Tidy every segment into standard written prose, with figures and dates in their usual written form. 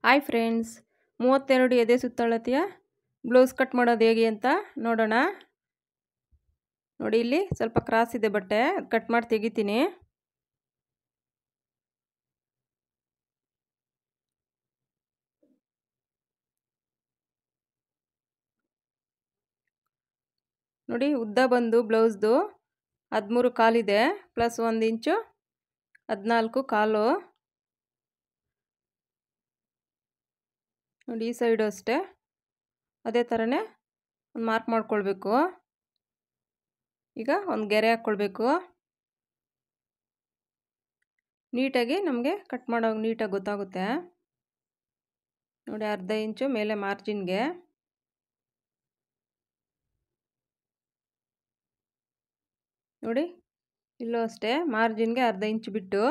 Hi friends, 32 ಎದೆ ಸುತ್ತಳತೆಯ blouse cut ಮಾಡೋದು ಹೇಗೆ ಅಂತ ನೋಡೋಣ. ನೋಡಿ, ಇಲ್ಲಿ ಸ್ವಲ್ಪ ಕ್ರಾಸ್ ಇದೆ ಬಟ್ಟೆ, ಕಟ್ ಮಾಡಿ ತೆಗಿತೀನಿ. ನೋಡಿ, ಉದ್ದ ಬಂದು ಬ್ಲೌಸ್ದು 13 ಕಾಲಿದೆ, ಪ್ಲಸ್ 1 ಇಂಚು 14 ಕಾಲು. ನೋಡಿ, ಈ ಸೈಡು ಅಷ್ಟೇ ಅದೇ ಥರನೇ ಒಂದು ಮಾರ್ಕ್ ಮಾಡ್ಕೊಳ್ಬೇಕು. ಈಗ ಒಂದು ಗೆರೆ ಹಾಕ್ಕೊಳ್ಬೇಕು. ನೀಟಾಗಿ ನಮಗೆ ಕಟ್ ಮಾಡೋವಾಗ ನೀಟಾಗಿ ಗೊತ್ತಾಗುತ್ತೆ. ನೋಡಿ, ಅರ್ಧ ಇಂಚು ಮೇಲೆ ಮಾರ್ಜಿನ್ಗೆ. ನೋಡಿ, ಇಲ್ಲೂ ಅಷ್ಟೇ ಮಾರ್ಜಿನ್ಗೆ ಅರ್ಧ ಇಂಚು ಬಿಟ್ಟು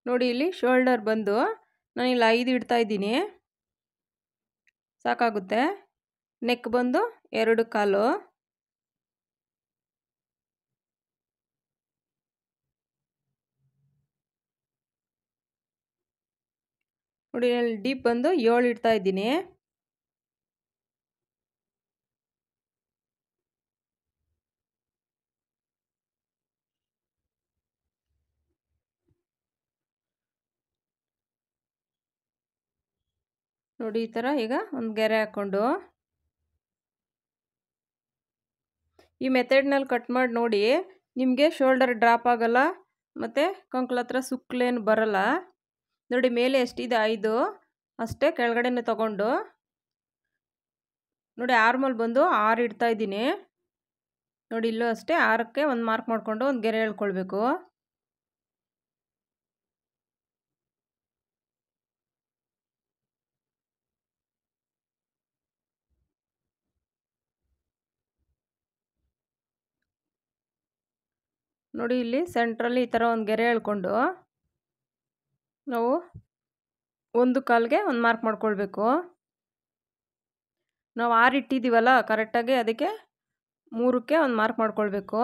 ನೋಡಿ, ಇಲ್ಲಿ ಶೋಲ್ಡರ್ ಬಂದು ನಾನಿಲ್ಲಿ 5 ಇಡ್ತಾ ಇದ್ದೀನಿ, ಸಾಕಾಗುತ್ತೆ. ನೆಕ್ ಬಂದು 2 ಕಾಲು. ನೋಡಿ, ಅಲ್ಲಿ ಡೀಪ್ ಬಂದು 7 ಇಡ್ತಾ ಇದ್ದೀನಿ. ನೋಡಿ, ಈ ಥರ ಈಗ ಒಂದು ಗೆರೆ ಹಾಕ್ಕೊಂಡು ಈ ಮೆಥಡ್ನಲ್ಲಿ ಕಟ್ ಮಾಡಿ ನೋಡಿ. ನಿಮಗೆ ಶೋಲ್ಡರ್ ಡ್ರಾಪ್ ಆಗಲ್ಲ ಮತ್ತು ಕಂಕ್ಲ ಹತ್ರ ಸುಕ್ಲೇನು ಬರಲ್ಲ. ನೋಡಿ, ಮೇಲೆ ಎಷ್ಟಿದೆ 5 ಅಷ್ಟೇ ಕೆಳಗಡೆನೇ ತಗೊಂಡು ನೋಡಿ ಆರ್ಮಲ್ ಬಂದು 6 ಇಡ್ತಾ ಇದ್ದೀನಿ. ನೋಡಿ, ಇಲ್ಲೂ ಅಷ್ಟೇ 6ಕ್ಕೆ ಒಂದು ಮಾರ್ಕ್ ಮಾಡಿಕೊಂಡು ಒಂದು ಗೆರೆ ಎಳ್ಕೊಳ್ಬೇಕು. ನೋಡಿ, ಇಲ್ಲಿ ಸೆಂಟ್ರಲ್ಲಿ ಈ ಥರ ಒಂದು ಗೆರೆ ಎಳ್ಕೊಂಡು ನಾವು 1 ಕಾಲ್ಗೆ ಒಂದು ಮಾರ್ಕ್ ಮಾಡ್ಕೊಳ್ಬೇಕು. ನಾವು 6 ಇಟ್ಟಿದ್ದೀವಲ್ಲ ಕರೆಕ್ಟಾಗಿ, ಅದಕ್ಕೆ 3ಕ್ಕೆ ಒಂದು ಮಾರ್ಕ್ ಮಾಡ್ಕೊಳ್ಬೇಕು.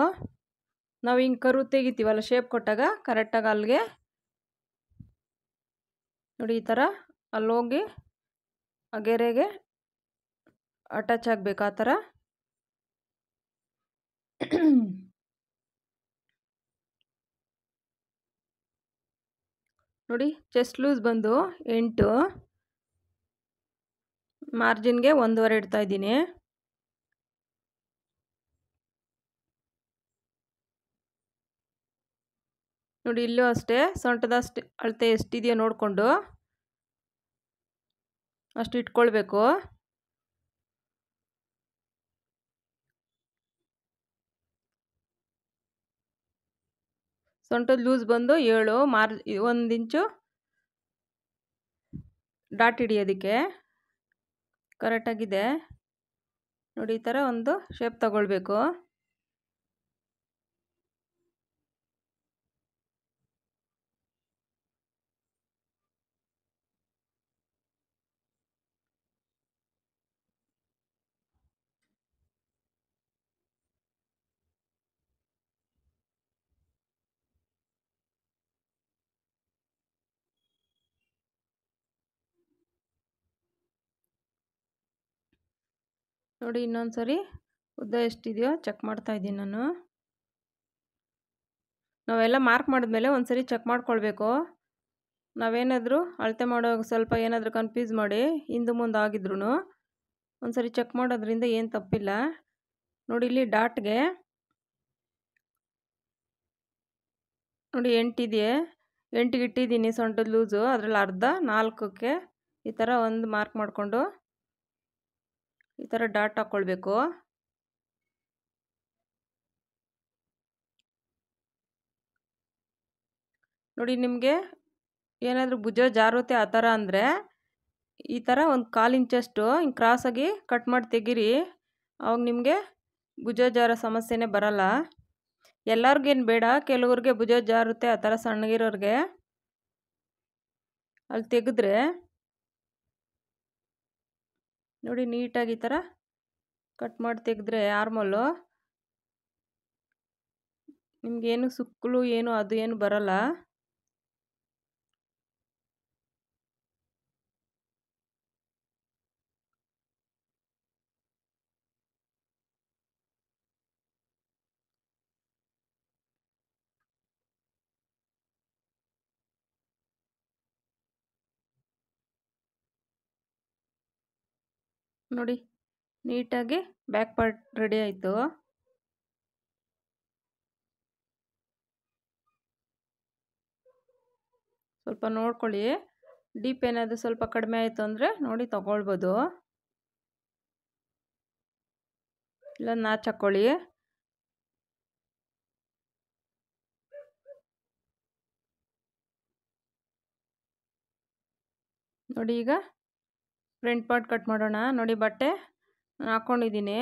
ನಾವು ಹಿಂಗೆ ಕರು ತೆಗಿತೀವಲ್ಲ ಶೇಪ್ ಕೊಟ್ಟಾಗ ಕರೆಕ್ಟಾಗಿ ಅಲ್ಲಿಗೆ ನೋಡಿ ಈ ಥರ ಅಲ್ಲೋಗಿ ಆ ಗೆರೆಗೆ ಅಟ್ಯಾಚ್ ಆಗಬೇಕು. ಆ ಥರ ನೋಡಿ, ಚೆಸ್ಟ್ ಲೂಸ್ ಬಂದು 8, ಮಾರ್ಜಿನ್ಗೆ 1.5 ಇಡ್ತಾ ಇದ್ದೀನಿ. ನೋಡಿ, ಇಲ್ಲೂ ಅಷ್ಟೇ ಸೊಂಟದಷ್ಟು ಅಳತೆ ಎಷ್ಟಿದೆಯೋ ನೋಡಿಕೊಂಡು ಅಷ್ಟು ಇಟ್ಕೊಳ್ಬೇಕು. ಸೊಂಟದ ಲೂಸ್ ಬಂದು 7, 1 ಇಂಚು ಡಾಟ್ ಹಿಡಿಯೋದಕ್ಕೆ ಕರೆಕ್ಟಾಗಿದೆ. ನೋಡಿ, ಈ ಥರ ಒಂದು ಶೇಪ್ ತಗೊಳ್ಬೇಕು. ನೋಡಿ, ಇನ್ನೊಂದು ಸರಿ ಉದ್ದ ಎಷ್ಟಿದೆಯೋ ಚೆಕ್ ಮಾಡ್ತಾ ಇದ್ದೀನಿ ನಾನು. ನಾವೆಲ್ಲ ಮಾರ್ಕ್ ಮಾಡಿದ್ಮೇಲೆ ಒಂದು ಸರಿ ಚೆಕ್ ಮಾಡ್ಕೊಳ್ಬೇಕು. ನಾವೇನಾದರೂ ಅಳತೆ ಮಾಡೋವಾಗ ಸ್ವಲ್ಪ ಏನಾದರೂ ಕನ್ಫ್ಯೂಸ್ ಮಾಡಿ ಹಿಂದೆ ಮುಂದೆ ಆಗಿದ್ರು ಒಂದು ಸರಿ ಚೆಕ್ ಮಾಡೋದ್ರಿಂದ ಏನು ತಪ್ಪಿಲ್ಲ. ನೋಡಿ, ಇಲ್ಲಿ ಡಾಟ್ಗೆ ನೋಡಿ 8 ಇದೆಯೇ, 8ಗೆ ಇಟ್ಟಿದ್ದೀನಿ ಸೊಂಟದ ಲೂಸು. ಅದರಲ್ಲಿ ಅರ್ಧ 4ಕ್ಕೆ ಈ ಥರ ಒಂದು ಮಾರ್ಕ್ ಮಾಡಿಕೊಂಡು ಈ ಥರ ಡಾಟ್ ಹಾಕ್ಕೊಳ್ಬೇಕು. ನೋಡಿ, ನಿಮಗೆ ಏನಾದರೂ ಭುಜ ಜಾರುತ್ತೆ ಆ ಥರ ಅಂದರೆ ಈ ಥರ ಒಂದು 1/4 ಇಂಚಷ್ಟು ಹಿಂಗೆ ಕ್ರಾಸಾಗಿ ಕಟ್ ಮಾಡಿ ತೆಗೀರಿ. ಅವಾಗ ನಿಮಗೆ ಭುಜ ಜಾರೋ ಸಮಸ್ಯೆನೇ ಬರಲ್ಲ. ಎಲ್ಲರಿಗೇನು ಬೇಡ, ಕೆಲವ್ರಿಗೆ ಭುಜ ಜಾರುತ್ತೆ. ಆ ಥರ ಸಣ್ಣಗಿರೋರಿಗೆ ಅಲ್ಲಿ ತೆಗೆದ್ರೆ ನೋಡಿ ನೀಟಾಗಿ ಈ ಥರ ಕಟ್ ಮಾಡಿ ತೆಗೆದ್ರೆ ಆರ್ಮೋಲು ನಿಮಗೇನು ಸುಕ್ಕಲು ಏನು ಅದು ಏನು ಬರಲ್ಲ. ನೋಡಿ ನೀಟಾಗಿ ಬ್ಯಾಕ್ ಪಾರ್ಟ್ ರೆಡಿ ಆಯಿತು. ಸ್ವಲ್ಪ ನೋಡ್ಕೊಳ್ಳಿ, ಡೀಪ್ ಏನಾದರೂ ಸ್ವಲ್ಪ ಕಡಿಮೆ ಆಯಿತು ಅಂದರೆ ನೋಡಿ ತಗೊಳ್ಬೋದು, ಇಲ್ಲ ನಾಚ್ ಹಾಕ್ಕೊಳ್ಳಿ. ನೋಡಿ ಈಗ ಫ್ರಂಟ್ ಪಾರ್ಟ್ ಕಟ್ ಮಾಡೋಣ. ನೋಡಿ ಬಟ್ಟೆ ನಾನು ಹಾಕ್ಕೊಂಡಿದ್ದೀನಿ.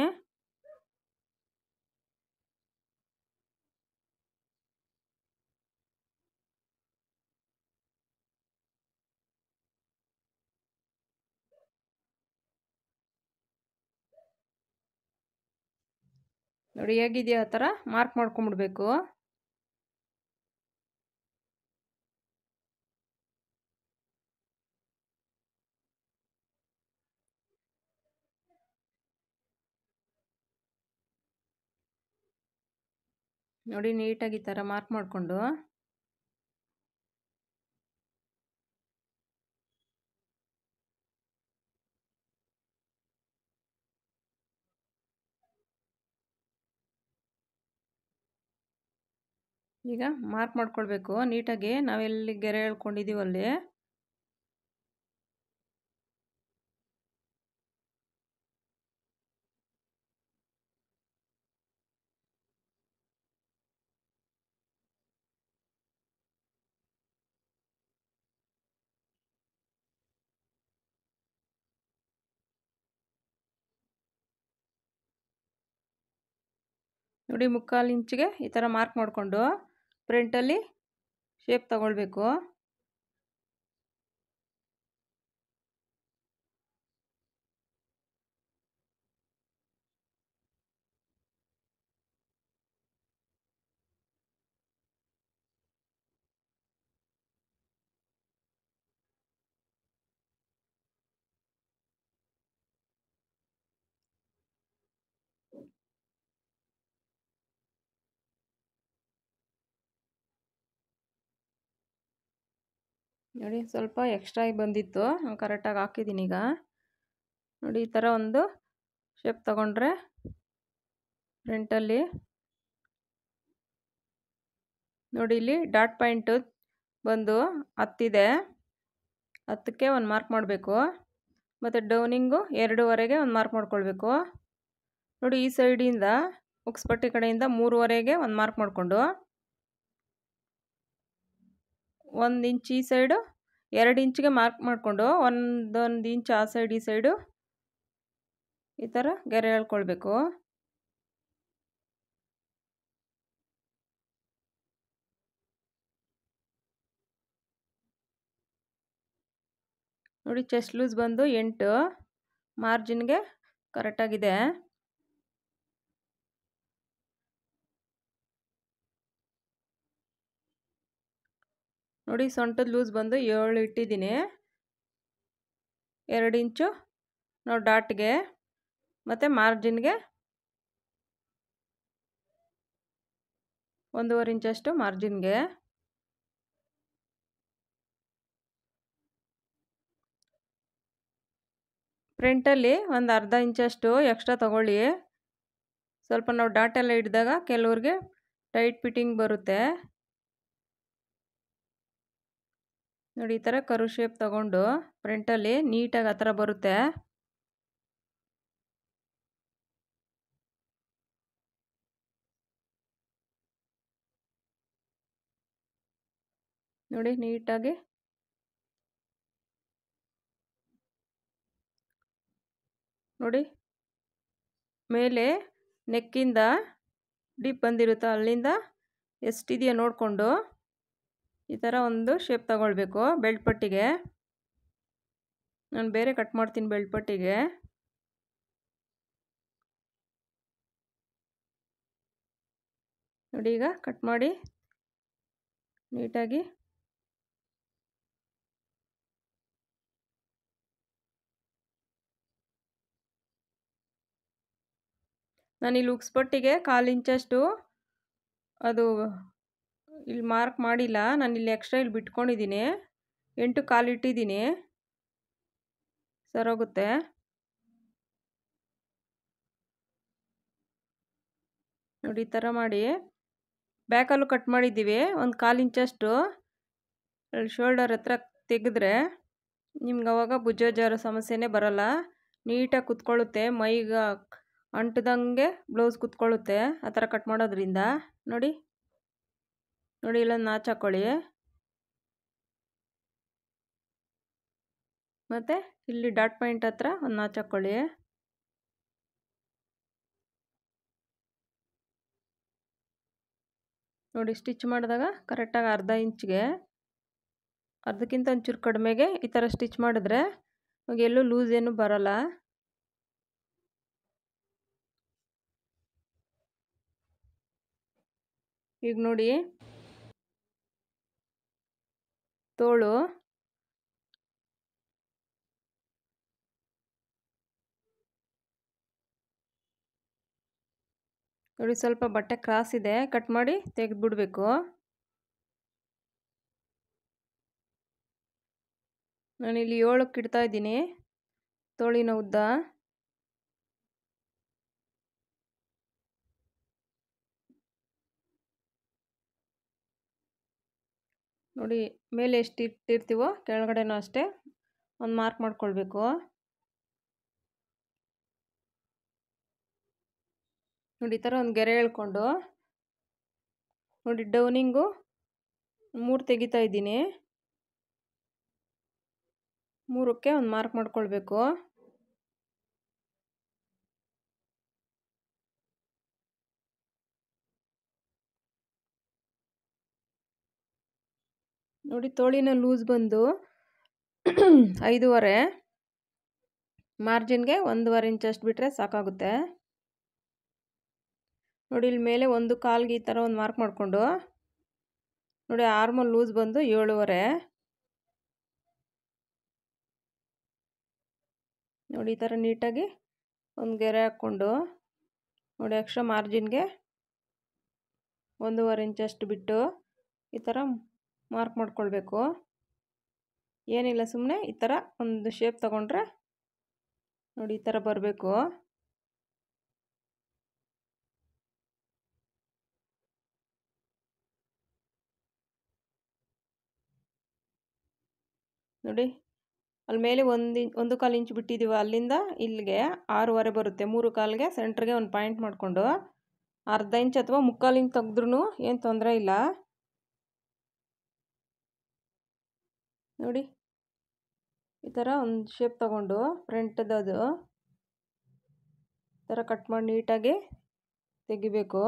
ನೋಡಿ ಹೇಗಿದೆಯಾ ಆ ಥರ ಮಾರ್ಕ್ ಮಾಡ್ಕೊಂಬಿಡ್ಬೇಕು. ನೋಡಿ ನೀಟಾಗಿ ಈ ಥರ ಮಾರ್ಕ್ ಮಾಡಿಕೊಂಡು ಈಗ ಮಾರ್ಕ್ ಮಾಡ್ಕೊಳ್ಬೇಕು ನೀಟಾಗಿ. ನಾವೆಲ್ಲಿ ಗೆರೆ ಎಳ್ಕೊಂಡಿದ್ದೀವಿ ಅಲ್ಲಿ ನೋಡಿ 3/4 ಇಂಚಿಗೆ ಈ ಥರ ಮಾರ್ಕ್ ಮಾಡಿಕೊಂಡು ಫ್ರಂಟಲ್ಲಿ ಶೇಪ್ ತಗೊಳ್ಬೇಕು. ನೋಡಿ ಸ್ವಲ್ಪ ಎಕ್ಸ್ಟ್ರಾ ಆಗಿ ಬಂದಿತ್ತು, ನಾನು ಕರೆಕ್ಟಾಗಿ ಹಾಕಿದ್ದೀನಿ. ಈಗ ನೋಡಿ ಈ ಥರ ಒಂದು ಶೇಪ್ ತಗೊಂಡ್ರೆ ಫ್ರಂಟಲ್ಲಿ ನೋಡಿ ಇಲ್ಲಿ ಡಾಟ್ ಪಾಯಿಂಟು ಬಂದು 10 ಇದೆ, 10ಕ್ಕೆ ಒಂದು ಮಾರ್ಕ್ ಮಾಡಬೇಕು. ಮತ್ತು ಡೌನಿಂಗು 2ವರೆಗೆ ಒಂದು ಮಾರ್ಕ್ ಮಾಡ್ಕೊಳ್ಬೇಕು. ನೋಡಿ ಈ ಸೈಡಿಂದ ಉಕ್ಸ್ಪಟ್ಟಿ ಕಡೆಯಿಂದ 3ವರೆಗೆ ಒಂದು ಮಾರ್ಕ್ ಮಾಡಿಕೊಂಡು 1 ಇಂಚ್ ಈ ಸೈಡು 2 ಇಂಚಿಗೆ ಮಾರ್ಕ್ ಮಾಡಿಕೊಂಡು 1 ಇಂಚ್ ಆ ಸೈಡ್ ಈ ಸೈಡು ಈ ಥರ ಗೆರೆ ಎಳ್ಕೊಳ್ಬೇಕು. ನೋಡಿ ಚೆಸ್ಟ್ ಲೂಸ್ ಬಂದು 8, ಮಾರ್ಜಿನ್ಗೆ ಕರೆಕ್ಟಾಗಿದೆ. ನೋಡಿ ಸೊಂಟದ ಲೂಸ್ ಬಂದು 7 ಇಟ್ಟಿದ್ದೀನಿ. 2 ಇಂಚು ನಾವು ಡಾಟ್ಗೆ ಮತ್ತು ಮಾರ್ಜಿನ್ಗೆ 1.5 ಇಂಚಷ್ಟು ಮಾರ್ಜಿನ್ಗೆ. ಫ್ರಂಟಲ್ಲಿ ಒಂದು ಅರ್ಧ ಇಂಚಷ್ಟು ಎಕ್ಸ್ಟ್ರಾ ತಗೊಳ್ಳಿ. ಸ್ವಲ್ಪ ನಾವು ಡಾಟ್ ಎಲ್ಲ ಹಿಡಿದಾಗ ಕೆಲವ್ರಿಗೆ ಟೈಟ್ ಫಿಟ್ಟಿಂಗ್ ಬರುತ್ತೆ. ನೋಡಿ ಈ ಥರ ಕರು ಶೇಪ್ ತಗೊಂಡು ಫ್ರಂಟಲ್ಲಿ ನೀಟಾಗಿ ಆ ಥರ ಬರುತ್ತೆ. ನೋಡಿ ನೀಟಾಗಿ ನೋಡಿ ಮೇಲೆ ನೆಕ್ಕಿಂದ ಡೀಪ್ ಬಂದಿರುತ್ತೋ ಅಲ್ಲಿಂದ ಎಷ್ಟಿದೆಯೋ ನೋಡಿಕೊಂಡು ಈ ಥರ ಒಂದು ಶೇಪ್ ತಗೊಳ್ಬೇಕು. ಬೆಲ್ಟ್ ಪಟ್ಟಿಗೆ ನಾನು ಬೇರೆ ಕಟ್ ಮಾಡ್ತೀನಿ ಬೆಲ್ಟ್ ಪಟ್ಟಿಗೆ. ನೋಡಿ ಈಗ ಕಟ್ ಮಾಡಿ ನೀಟಾಗಿ ನಾನಿಲ್ಲಿ ಉಕ್ಸ್ಪಟ್ಟಿಗೆ 1/4 ಇಂಚಷ್ಟು ಅದು ಇಲ್ಲಿ ಮಾರ್ಕ್ ಮಾಡಿಲ್ಲ, ನಾನಿಲ್ಲಿ ಎಕ್ಸ್ಟ್ರಾ ಇಲ್ಲಿ ಬಿಟ್ಕೊಂಡಿದ್ದೀನಿ. 8 ಕಾಲು ಇಟ್ಟಿದ್ದೀನಿ, ಸರೋಗುತ್ತೆ. ನೋಡಿ ಈ ಥರ ಮಾಡಿ ಬ್ಯಾಕಲ್ಲೂ ಕಟ್ ಮಾಡಿದ್ದೀವಿ. ಒಂದು 1/4 ಇಂಚಷ್ಟು ಶೋಲ್ಡರ್ ಹತ್ರ ತೆಗೆದ್ರೆ ನಿಮ್ಗೆ ಅವಾಗ ಭುಜ ಜಾರೋ ಸಮಸ್ಯೆನೇ ಬರೋಲ್ಲ. ನೀಟಾಗಿ ಕುತ್ಕೊಳ್ಳುತ್ತೆ, ಮೈಗೆ ಅಂಟ್ದಂಗೆ ಬ್ಲೌಸ್ ಕುತ್ಕೊಳ್ಳುತ್ತೆ ಆ ಥರ ಕಟ್ ಮಾಡೋದ್ರಿಂದ. ನೋಡಿ ನೋಡಿ ಇಲ್ಲೊಂದು ನಾಚ್ ಹಾಕ್ಕೊಳ್ಳಿ, ಮತ್ತು ಇಲ್ಲಿ ಡಾಟ್ ಪಾಯಿಂಟ್ ಹತ್ರ ಒಂದು ನಾಚ್ ಹಾಕ್ಕೊಳ್ಳಿ. ನೋಡಿ ಸ್ಟಿಚ್ ಮಾಡಿದಾಗ ಕರೆಕ್ಟಾಗಿ 1/2 ಇಂಚ್ಗೆ, ಅರ್ಧಕ್ಕಿಂತ ಒಂಚೂರು ಕಡಿಮೆಗೆ ಈ ಥರ ಸ್ಟಿಚ್ ಮಾಡಿದ್ರೆ ಎಲ್ಲೂ ಲೂಸ್ ಏನು ಬರೋಲ್ಲ. ಈಗ ನೋಡಿ ತೋಳು ನೋಡಿ ಸ್ವಲ್ಪ ಬಟ್ಟೆ ಕ್ರಾಸ್ ಇದೆ, ಕಟ್ ಮಾಡಿ ತೆಗೆದುಬಿಡಬೇಕು. ನಾನಿಲ್ಲಿ 7ಕ್ಕೆ ಇಡ್ತಾ ಇದ್ದೀನಿ ತೋಳಿನ ಉದ್ದ. ನೋಡಿ ಮೇಲೆ ಎಷ್ಟು ಇಟ್ಟಿರ್ತೀವೋ ಕೆಳಗಡೆನೂ ಅಷ್ಟೇ ಒಂದು ಮಾರ್ಕ್ ಮಾಡ್ಕೊಳ್ಬೇಕು. ನೋಡಿ ಈ ಥರ ಒಂದು ಗೆರೆ ಎಳ್ಕೊಂಡು ನೋಡಿ ಡೌನಿಂಗು 3 ತೆಗಿತಾ ಇದ್ದೀನಿ. 3ಕ್ಕೆ ಒಂದು ಮಾರ್ಕ್ ಮಾಡ್ಕೊಳ್ಬೇಕು. ನೋಡಿ ತೋಳಿನ ಲೂಸ್ ಬಂದು 5.5, ಮಾರ್ಜಿನ್ಗೆ 1.5 ಇಂಚಷ್ಟು ಬಿಟ್ಟರೆ ಸಾಕಾಗುತ್ತೆ. ನೋಡಿ ಇಲ್ಲಿ ಮೇಲೆ 1 ಕಾಲ್ಗೆ ಈ ಥರ ಒಂದು ಮಾರ್ಕ್ ಮಾಡಿಕೊಂಡು ನೋಡಿ ಆರ್ಮಲ್ ಲೂಸ್ ಬಂದು 7.5. ನೋಡಿ ಈ ಥರ ನೀಟಾಗಿ ಒಂದು ಗೆರೆ ಹಾಕ್ಕೊಂಡು ನೋಡಿ ಎಕ್ಸ್ಟ್ರಾ ಮಾರ್ಜಿನ್ಗೆ 1.5 ಇಂಚಷ್ಟು ಬಿಟ್ಟು ಈ ಥರ ಮಾರ್ಕ್ ಮಾಡ್ಕೊಳ್ಬೇಕು. ಏನಿಲ್ಲ, ಸುಮ್ಮನೆ ಈ ಥರ ಒಂದು ಶೇಪ್ ತಗೊಂಡ್ರೆ ನೋಡಿ ಈ ಥರ ಬರಬೇಕು. ನೋಡಿ ಅಲ್ಲಿ ಮೇಲೆ 1.25 ಇಂಚ್ ಬಿಟ್ಟಿದ್ದೀವಿ, ಅಲ್ಲಿಂದ ಇಲ್ಲಿಗೆ 6.5 ಬರುತ್ತೆ. 3 ಕಾಲ್ಗೆ ಸೆಂಟ್ರಿಗೆ ಒಂದು ಪಾಯಿಂಟ್ ಮಾಡಿಕೊಂಡು 1/2 ಇಂಚ್ ಅಥವಾ 3/4 ಇಂಚ್ ತೆಗೆದ್ರೂ ಏನು ತೊಂದರೆ ಇಲ್ಲ. ನೋಡಿ ಈ ಥರ ಒಂದು ಶೇಪ್ ತಗೊಂಡು ಫ್ರಂಟ್ದದು ಈ ಥರ ಕಟ್ ಮಾಡಿ ನೀಟಾಗಿ ತೆಗಿಬೇಕು.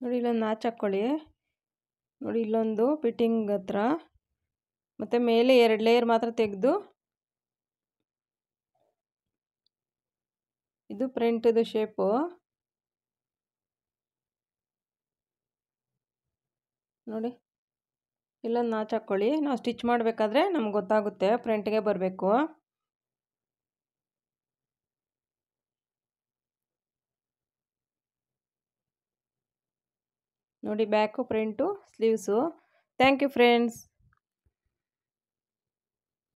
ನೋಡಿ ಇಲ್ಲೊಂದು ನಾಚ್ ಹಾಕ್ಕೊಳ್ಳಿ. ನೋಡಿ ಇಲ್ಲೊಂದು ಫಿಟ್ಟಿಂಗ್ ಹತ್ರ, ಮತ್ತು ಮೇಲೆ 2 ಲೇಯರ್ ಮಾತ್ರ ತೆಗೆದು ಇದು ಫ್ರಂಟ್ದು ಶೇಪು. ನೋಡಿ ಇಲ್ಲೊಂದು ನಾಚ್ ಹಾಕ್ಕೊಳ್ಳಿ, ನಾವು ಸ್ಟಿಚ್ ಮಾಡಬೇಕಾದ್ರೆ ನಮ್ಗೆ ಗೊತ್ತಾಗುತ್ತೆ ಫ್ರಂಟ್ಗೆ ಬರಬೇಕು. ನೋಡಿ back front sleeves. Thank you friends.